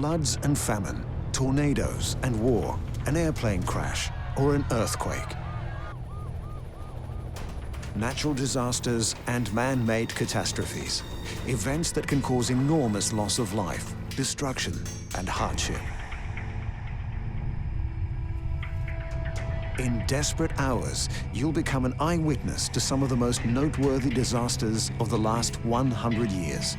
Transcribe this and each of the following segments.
floods and famine, tornadoes and war, an airplane crash, or an earthquake. Natural disasters and man-made catastrophes, events that can cause enormous loss of life, destruction, and hardship. In desperate hours, you'll become an eyewitness to some of the most noteworthy disasters of the last 100 years.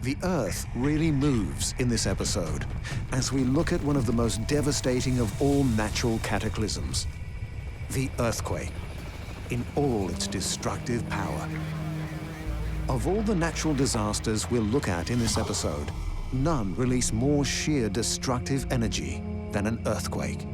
The Earth really moves in this episode as we look at one of the most devastating of all natural cataclysms, the earthquake, in all its destructive power. Of all the natural disasters we'll look at in this episode, none release more sheer destructive energy than an earthquake.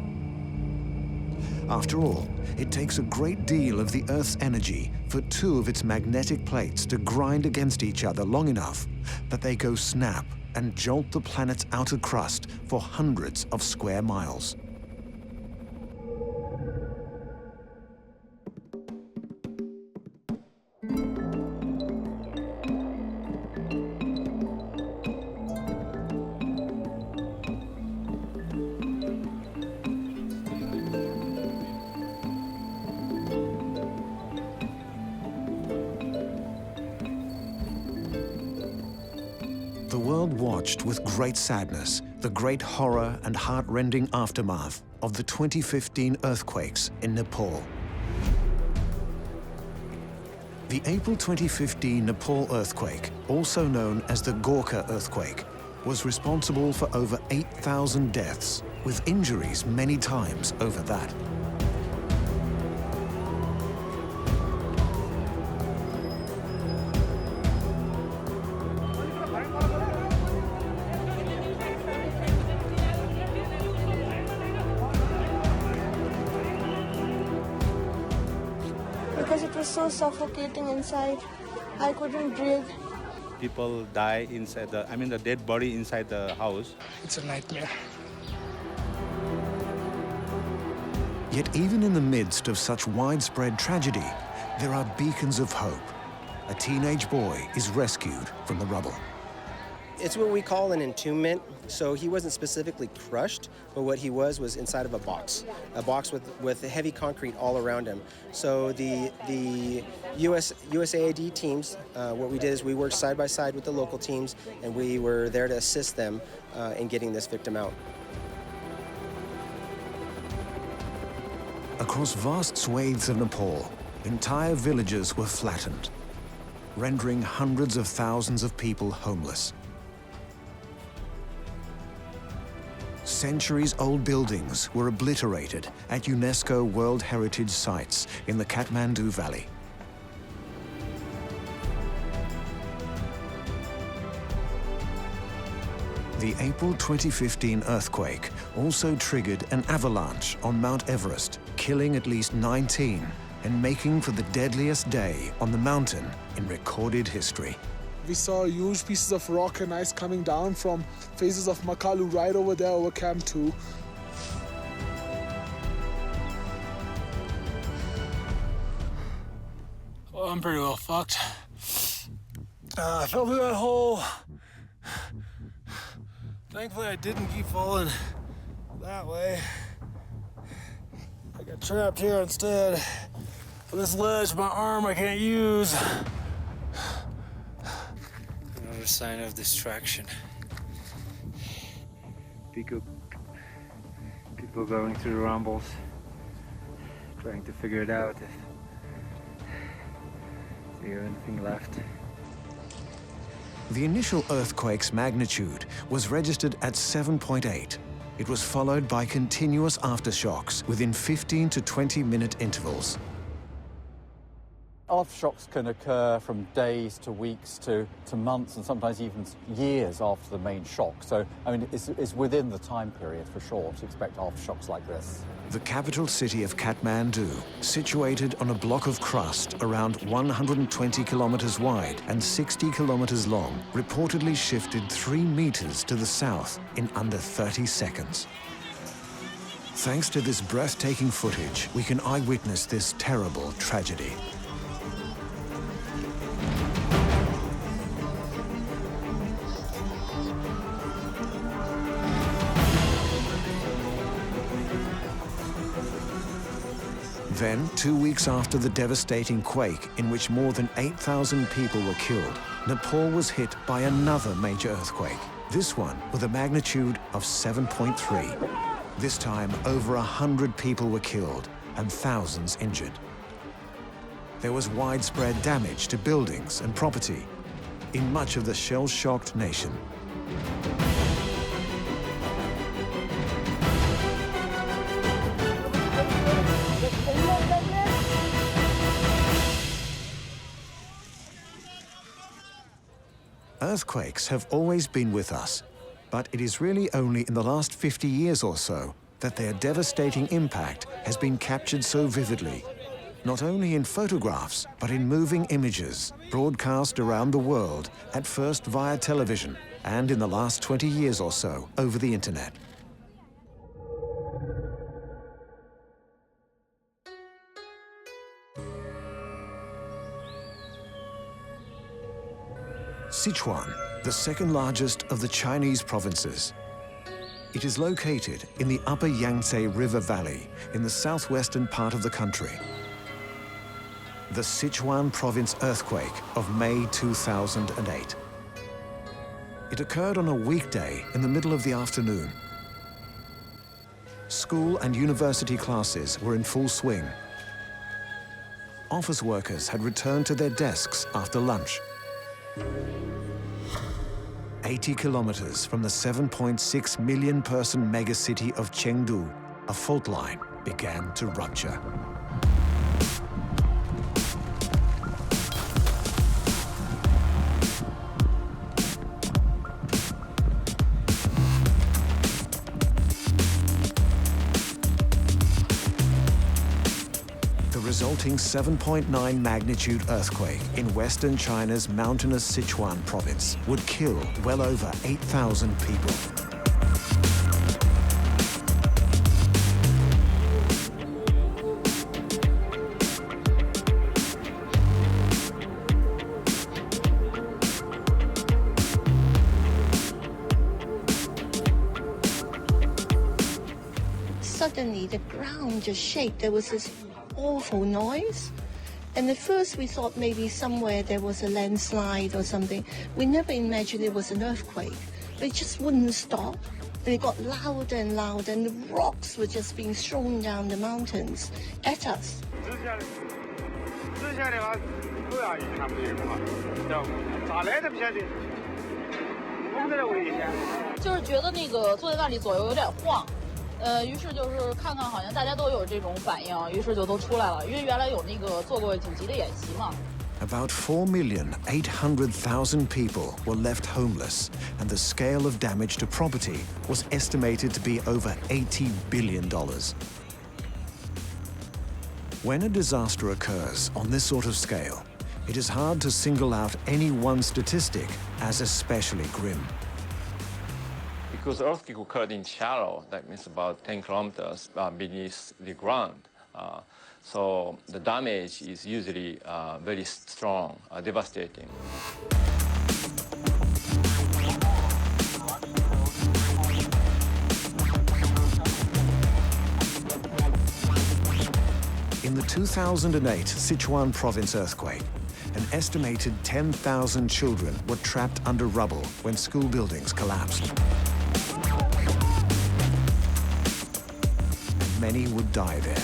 After all, it takes a great deal of the Earth's energy for two of its magnetic plates to grind against each other long enough that they go snap and jolt the planet's outer crust for hundreds of square miles. The world watched with great sadness the great horror and heart-rending aftermath of the 2015 earthquakes in Nepal. The April 2015 Nepal earthquake, also known as the Gorkha earthquake, was responsible for over 8,000 deaths, with injuries many times over that. Because it was so suffocating inside, I couldn't breathe. People die inside the dead body inside the house. It's a nightmare. Yet even in the midst of such widespread tragedy, there are beacons of hope. A teenage boy is rescued from the rubble. It's what we call an entombment. So he wasn't specifically crushed, but what he was inside of a box with heavy concrete all around him. So the USAID teams, what we did is we worked side by side with the local teams, and we were there to assist them in getting this victim out. Across vast swathes of Nepal, entire villages were flattened, rendering hundreds of thousands of people homeless. Centuries-old buildings were obliterated at UNESCO World Heritage Sites in the Kathmandu Valley. The April 2015 earthquake also triggered an avalanche on Mount Everest, killing at least 19 and making for the deadliest day on the mountain in recorded history. We saw huge pieces of rock and ice coming down from faces of Makalu right over there over Camp 2. Well, I'm pretty well fucked. I fell through that hole. Thankfully, I didn't keep falling that way. I got trapped here instead. On this ledge, my arm I can't use. Another sign of distraction. People going through the rumbles, trying to figure it out if they have anything left. The initial earthquake's magnitude was registered at 7.8. It was followed by continuous aftershocks within 15 to 20-minute intervals. Aftershocks can occur from days to weeks to months and sometimes even years after the main shock. So, I mean, it's within the time period for sure to expect aftershocks like this. The capital city of Kathmandu, situated on a block of crust around 120 kilometers wide and 60 kilometers long, reportedly shifted 3 meters to the south in under 30 seconds. Thanks to this breathtaking footage, we can eyewitness this terrible tragedy. Then, 2 weeks after the devastating quake in which more than 8,000 people were killed, Nepal was hit by another major earthquake, this one with a magnitude of 7.3. This time, over 100 people were killed and thousands injured. There was widespread damage to buildings and property in much of the shell-shocked nation. Earthquakes have always been with us, but it is really only in the last 50 years or so that their devastating impact has been captured so vividly, not only in photographs, but in moving images broadcast around the world, at first via television, and in the last 20 years or so over the internet. Sichuan, the second largest of the Chinese provinces. It is located in the upper Yangtze River Valley in the southwestern part of the country. The Sichuan province earthquake of May 2008. It occurred on a weekday in the middle of the afternoon. School and university classes were in full swing. Office workers had returned to their desks after lunch. 80 kilometers from the 7.6 million person megacity of Chengdu, a fault line began to rupture. The resulting 7.9 magnitude earthquake in western China's mountainous Sichuan province would kill well over 8,000 people. Suddenly, the ground just shook. There was this awful noise. And at first we thought maybe somewhere there was a landslide or something. We never imagined it was an earthquake. But it just wouldn't stop. And it got louder and louder, and the rocks were just being thrown down the mountains at us. 于是就是看看好像大家都有这种反应，于是就都出来了，因为原来有那个做过紧急的演习嘛。About 4,800,000 people were left homeless, and the scale of damage to property was estimated to be over $80 billion. When a disaster occurs on this sort of scale, it is hard to single out any one statistic as especially grim. Because the earthquake occurred in shallow, that means about 10 kilometers beneath the ground. So the damage is usually very strong, devastating. In the 2008 Sichuan province earthquake, an estimated 10,000 children were trapped under rubble when school buildings collapsed. Many would die there.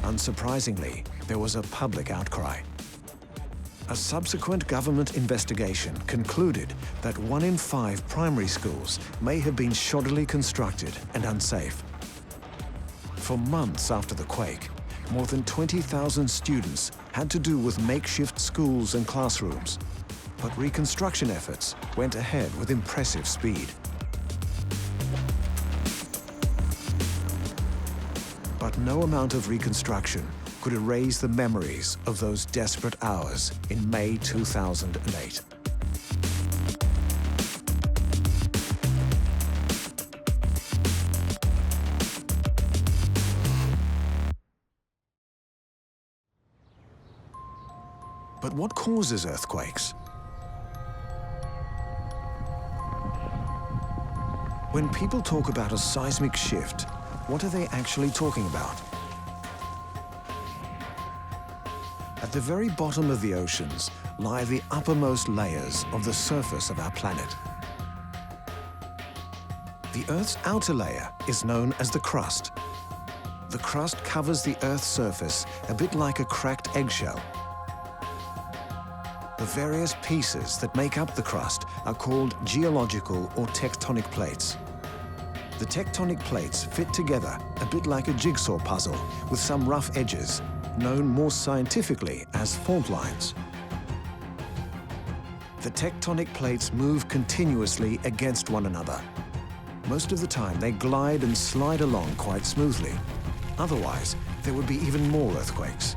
Unsurprisingly, there was a public outcry. A subsequent government investigation concluded that 1 in 5 primary schools may have been shoddily constructed and unsafe. For months after the quake, more than 20,000 students had to do with makeshift schools and classrooms. But reconstruction efforts went ahead with impressive speed. But no amount of reconstruction could erase the memories of those desperate hours in May 2008. But what causes earthquakes? When people talk about a seismic shift, what are they actually talking about? At the very bottom of the oceans lie the uppermost layers of the surface of our planet. The Earth's outer layer is known as the crust. The crust covers the Earth's surface a bit like a cracked eggshell. The various pieces that make up the crust are called geological or tectonic plates. The tectonic plates fit together a bit like a jigsaw puzzle with some rough edges, known more scientifically as fault lines. The tectonic plates move continuously against one another. Most of the time, they glide and slide along quite smoothly. Otherwise, there would be even more earthquakes.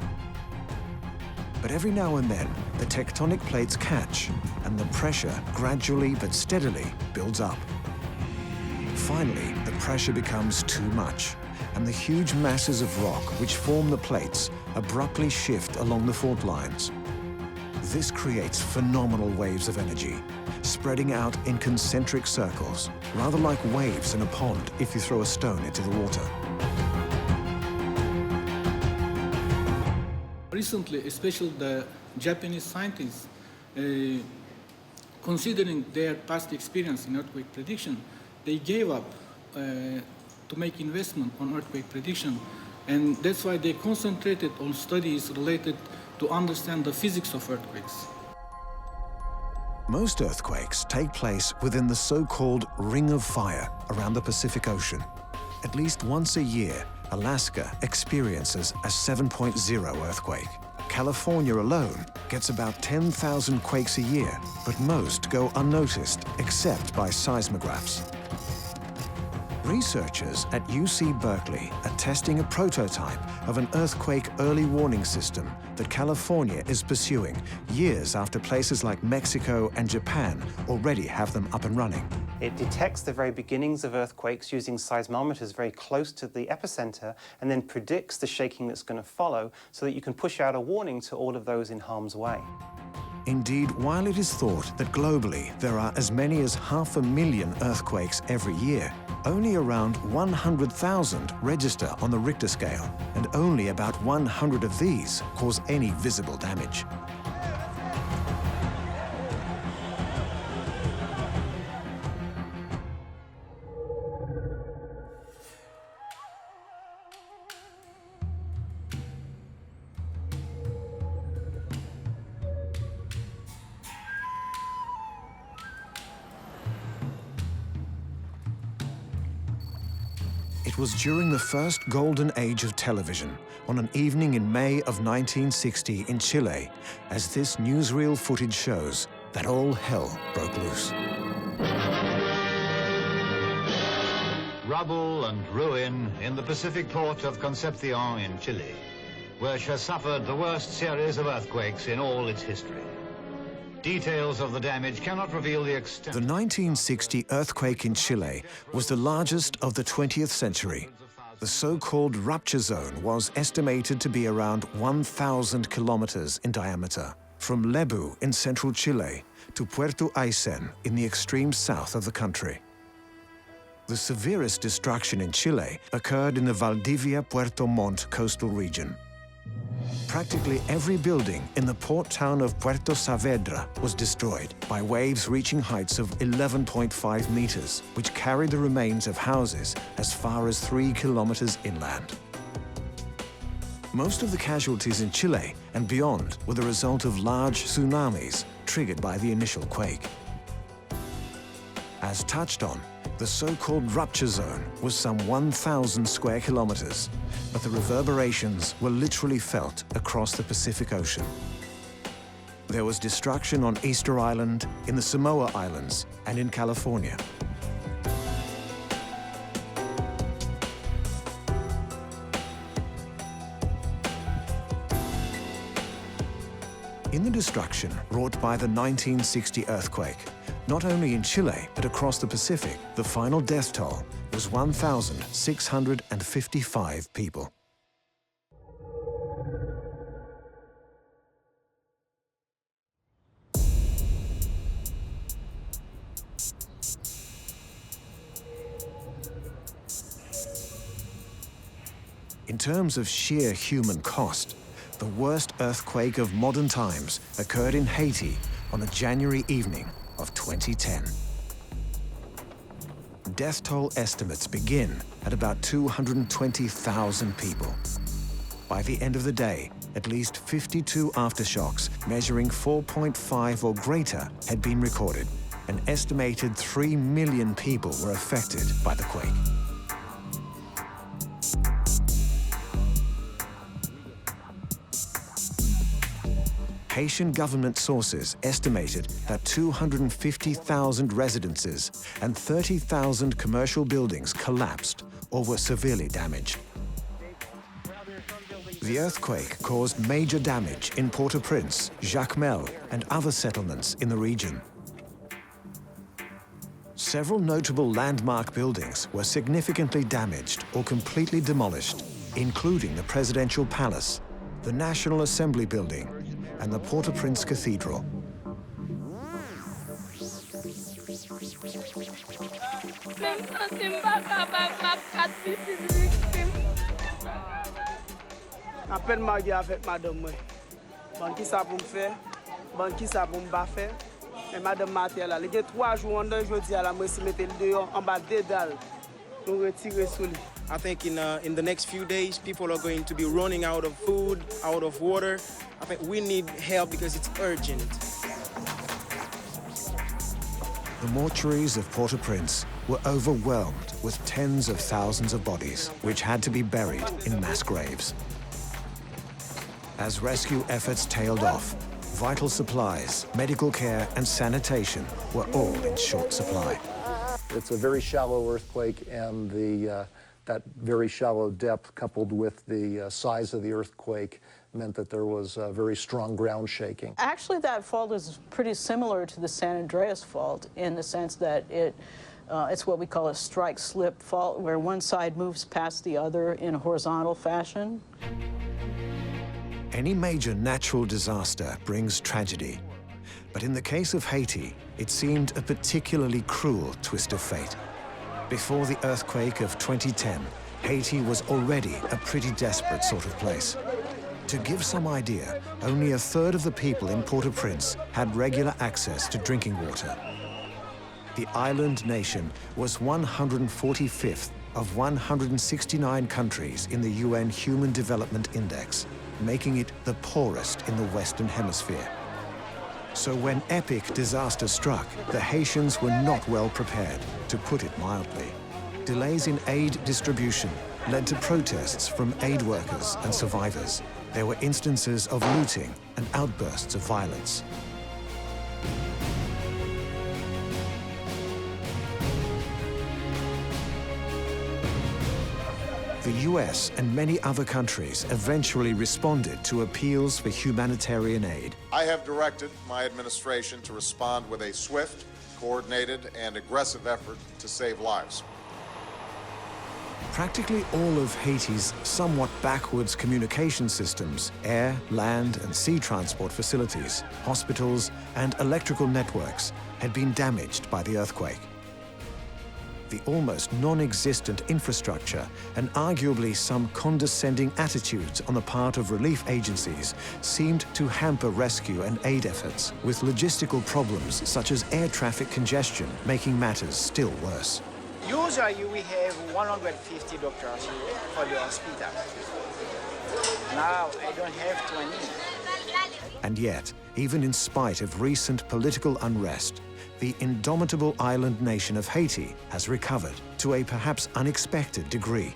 But every now and then, the tectonic plates catch, and the pressure gradually but steadily builds up. Finally, the pressure becomes too much, and the huge masses of rock which form the plates abruptly shift along the fault lines. This creates phenomenal waves of energy, spreading out in concentric circles, rather like waves in a pond if you throw a stone into the water. Recently, especially the Japanese scientists, considering their past experience in earthquake prediction, they gave up to make investment on earthquake prediction, and that's why they concentrated on studies related to understand the physics of earthquakes. Most earthquakes take place within the so-called Ring of Fire around the Pacific Ocean. At least once a year, Alaska experiences a 7.0 earthquake. California alone gets about 10,000 quakes a year, but most go unnoticed except by seismographs. Researchers at UC Berkeley are testing a prototype of an earthquake early warning system that California is pursuing years after places like Mexico and Japan already have them up and running. It detects the very beginnings of earthquakes using seismometers very close to the epicenter and then predicts the shaking that's going to follow so that you can push out a warning to all of those in harm's way. Indeed, while it is thought that globally there are as many as 500,000 earthquakes every year, only around 100,000 register on the Richter scale, and only about 100 of these cause any visible damage. It was during the first golden age of television, on an evening in May of 1960 in Chile, as this newsreel footage shows, that all hell broke loose. Rubble and ruin in the Pacific port of Concepcion in Chile, which has suffered the worst series of earthquakes in all its history. Details of the damage cannot reveal the extent. The 1960 earthquake in Chile was the largest of the 20th century. The so-called rupture zone was estimated to be around 1,000 kilometers in diameter, from Lebu in central Chile to Puerto Aysén in the extreme south of the country. The severest destruction in Chile occurred in the Valdivia-Puerto Montt coastal region. Practically every building in the port town of Puerto Saavedra was destroyed by waves reaching heights of 11.5 meters, which carried the remains of houses as far as 3 kilometers inland. Most of the casualties in Chile and beyond were the result of large tsunamis triggered by the initial quake. As touched on, the so-called rupture zone was some 1,000 square kilometers, but the reverberations were literally felt across the Pacific Ocean. There was destruction on Easter Island, in the Samoa Islands, and in California. In the destruction wrought by the 1960 earthquake, not only in Chile but across the Pacific, the final death toll was 1,655 people. In terms of sheer human cost, the worst earthquake of modern times occurred in Haiti on a January evening of 2010. Death toll estimates begin at about 220,000 people. By the end of the day, at least 52 aftershocks measuring 4.5 or greater had been recorded. An estimated 3 million people were affected by the quake. Haitian government sources estimated that 250,000 residences and 30,000 commercial buildings collapsed or were severely damaged. The earthquake caused major damage in Port-au-Prince, Jacmel, and other settlements in the region. Several notable landmark buildings were significantly damaged or completely demolished, including the Presidential Palace, the National Assembly Building, and the Port-au-Prince Cathedral. Apen magi avec madame moi. Bon qui ça pour me faire? Bon qui ça pour me pas faire? Et madame Matel là, il y a 3 jours en deux jeudi à la moi si mettre le dehors en bas des dalles. Nous retirer sur lui. I think in the next few days, people are going to be running out of food, out of water. I think we need help because it's urgent. The mortuaries of Port-au-Prince were overwhelmed with tens of thousands of bodies, which had to be buried in mass graves. As rescue efforts tailed off, vital supplies, medical care, and sanitation were all in short supply. It's a very shallow earthquake, and that very shallow depth, coupled with the size of the earthquake, meant that there was very strong ground shaking. Actually, that fault is pretty similar to the San Andreas fault in the sense that it's what we call a strike-slip fault, where one side moves past the other in a horizontal fashion. Any major natural disaster brings tragedy. But in the case of Haiti, it seemed a particularly cruel twist of fate. Before the earthquake of 2010, Haiti was already a pretty desperate sort of place. To give some idea, only a third of the people in Port-au-Prince had regular access to drinking water. The island nation was 145th of 169 countries in the UN Human Development Index, making it the poorest in the Western Hemisphere. So when epic disaster struck, the Haitians were not well prepared, to put it mildly. Delays in aid distribution led to protests from aid workers and survivors. There were instances of looting and outbursts of violence. The US and many other countries eventually responded to appeals for humanitarian aid. I have directed my administration to respond with a swift, coordinated, and aggressive effort to save lives. Practically all of Haiti's somewhat backwards communication systems, air, land, and sea transport facilities, hospitals, and electrical networks had been damaged by the earthquake. The almost non-existent infrastructure and arguably some condescending attitudes on the part of relief agencies seemed to hamper rescue and aid efforts, with logistical problems such as air traffic congestion making matters still worse. Usually we have 150 doctors here for the hospital. Now I don't have 20. And yet, even in spite of recent political unrest, the indomitable island nation of Haiti has recovered to a perhaps unexpected degree.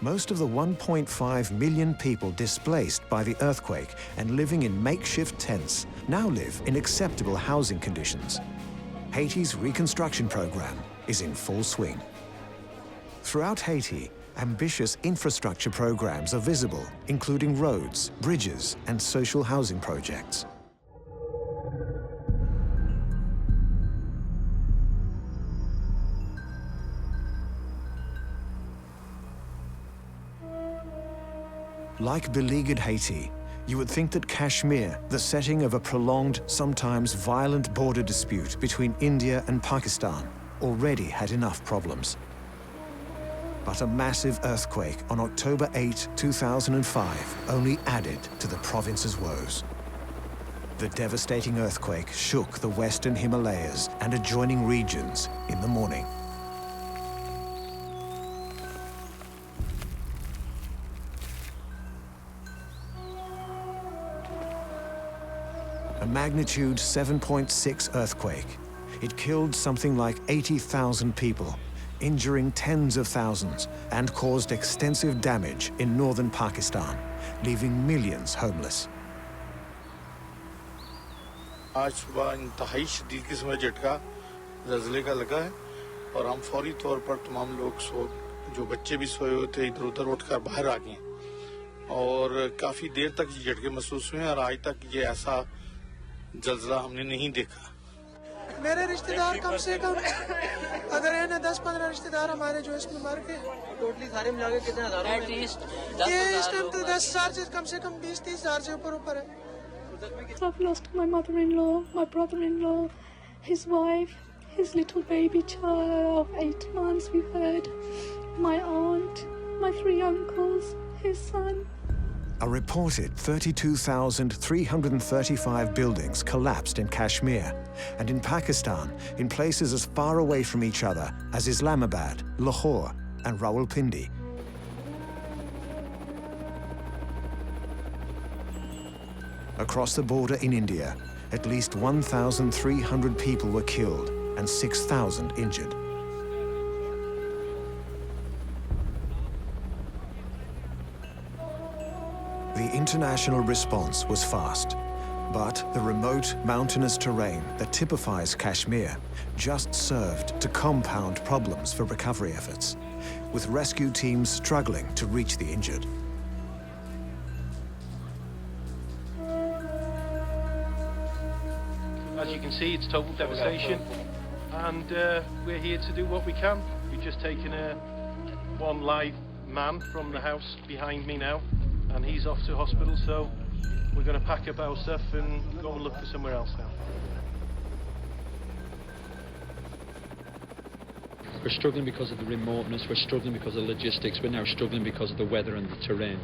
Most of the 1.5 million people displaced by the earthquake and living in makeshift tents now live in acceptable housing conditions. Haiti's reconstruction program is in full swing. Throughout Haiti, Ambitious infrastructure programs are visible, including roads, bridges, and social housing projects. Like beleaguered Haiti, you would think that Kashmir, the setting of a prolonged, sometimes violent border dispute between India and Pakistan, already had enough problems. But a massive earthquake on October 8, 2005 only added to the province's woes. The devastating earthquake shook the western Himalayas and adjoining regions in the morning. A magnitude 7.6 earthquake. It killed something like 80,000 people, injuring tens of thousands, and caused extensive damage in northern Pakistan, leaving millions homeless. आज सुबह इंतहाई शदीद किस्म का झटका ज़लज़ले का लगा है और हम फौरी तौर पर तमाम लोग जो बच्चे भी सोए हुए थे इधर-उधर उठकर बाहर आ गए और काफी देर तक ये झटके महसूस हुए और आज तक ये ऐसा ज़लज़ला हमने नहीं देखा। मेरे रिश्तेदार कम से कम अगर है ना 10-15 रिश्तेदार हमारे जो इसमें मर गए टोटली सारे मिला के कितने हज़ारों में ये इस टाइम तो 10,000 से कम 20-30 हज़ार से ऊपर है। I've lost my mother-in-law, my brother-in-law, his wife, his little baby child of 8 months, we've heard, my aunt, my 3 uncles, his son. A reported 32,335 buildings collapsed in Kashmir and in Pakistan in places as far away from each other as Islamabad, Lahore, and Rawalpindi. Across the border in India, at least 1,300 people were killed and 6,000 injured. The international response was fast, but the remote mountainous terrain that typifies Kashmir just served to compound problems for recovery efforts, with rescue teams struggling to reach the injured. As you can see, it's total devastation, and we're here to do what we can. We've just taken one live man from the house behind me now, and he's off to hospital, so we're going to pack up our stuff and go and look for somewhere else now. We're struggling because of the remoteness, we're struggling because of logistics, we're now struggling because of the weather and the terrain.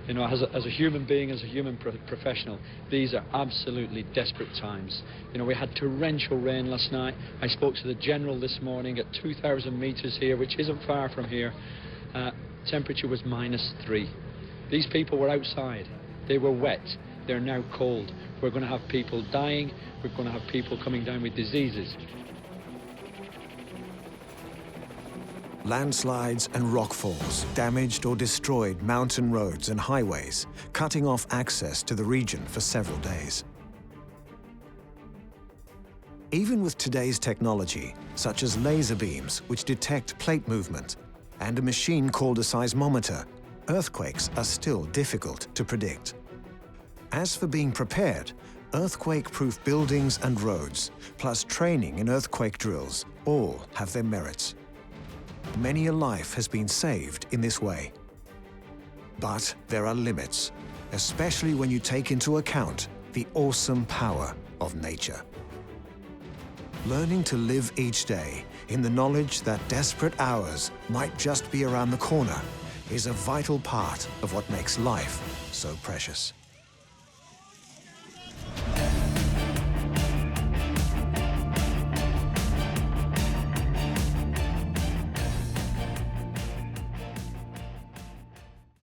You know, as a human being, as a human professional, these are absolutely desperate times. You know, we had torrential rain last night. I spoke to the General this morning at 2,000 metres here, which isn't far from here. Temperature was -3. These people were outside. They were wet. They're now cold. We're going to have people dying. We're going to have people coming down with diseases. Landslides and rockfalls damaged or destroyed mountain roads and highways, cutting off access to the region for several days. Even with today's technology, such as laser beams, which detect plate movement, and a machine called a seismometer, earthquakes are still difficult to predict. As for being prepared, earthquake-proof buildings and roads, plus training in earthquake drills, all have their merits. Many a life has been saved in this way. But there are limits, especially when you take into account the awesome power of nature. Learning to live each day in the knowledge that desperate hours might just be around the corner is a vital part of what makes life so precious.